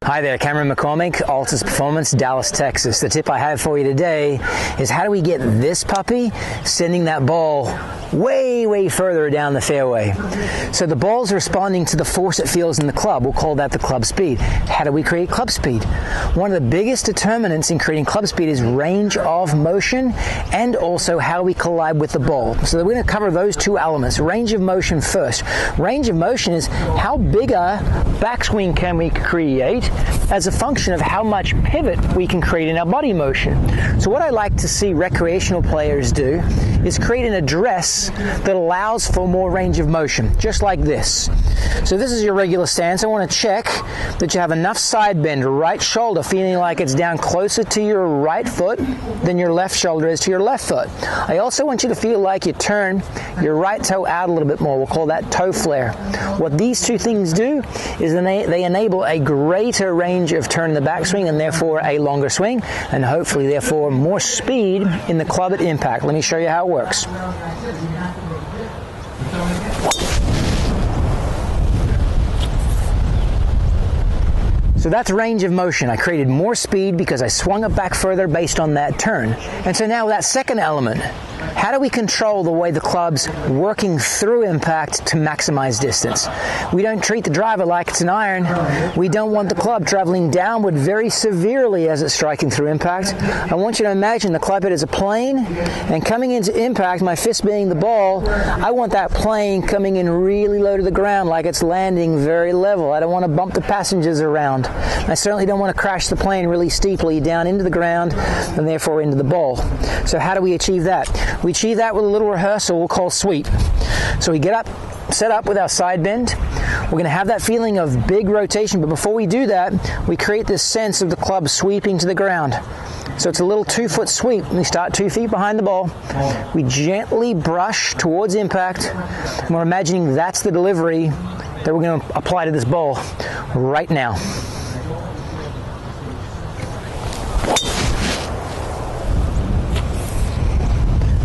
Hi there, Cameron McCormick, Altus Performance, Dallas, Texas. The tip I have for you today is how do we get this puppy sending that ball way further down the fairway. So the ball's responding to the force it feels in the club. We'll call that the club speed. How do we create club speed? One of the biggest determinants in creating club speed is range of motion and also how we collide with the ball. So we're going to cover those two elements. Range of motion first. Range of motion is how big a backswing can we create as a function of how much pivot we can create in our body motion. So what I like to see recreational players do is create an address that allows for more range of motion, just like this. So this is your regular stance. I want to check that you have enough side bend, right shoulder feeling like it's down closer to your right foot than your left shoulder is to your left foot. I also want you to feel like you turn your right toe out a little bit more. We'll call that toe flare. What these two things do is they enable a greater range of turn in the backswing and therefore a longer swing and hopefully therefore more speed in the club at impact. Let me show you how it works. So that's range of motion. I created more speed because I swung it back further based on that turn. And so now that second element, how do we control the way the club's working through impact to maximize distance? We don't treat the driver like it's an iron. We don't want the club traveling downward very severely as it's striking through impact. I want you to imagine the club head is a plane, and coming into impact, my fist being the ball, I want that plane coming in really low to the ground like it's landing very level. I don't want to bump the passengers around. I certainly don't want to crash the plane really steeply down into the ground and therefore into the ball. So how do we achieve that? We achieve that with a little rehearsal we'll call sweep. So we get up, set up with our side bend. We're going to have that feeling of big rotation, but before we do that, we create this sense of the club sweeping to the ground. So it's a little 2-foot sweep. We start 2 feet behind the ball. We gently brush towards impact, and we're imagining that's the delivery that we're going to apply to this ball right now.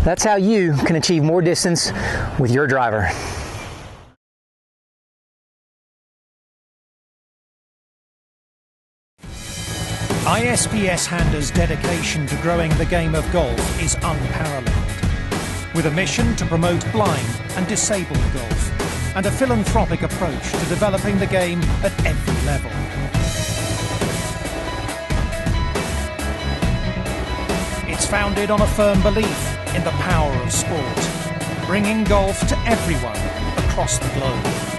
That's how you can achieve more distance with your driver. ISPS Handa's dedication to growing the game of golf is unparalleled, with a mission to promote blind and disabled golf and a philanthropic approach to developing the game at every level. It's founded on a firm belief in the power of sport, bringing golf to everyone across the globe.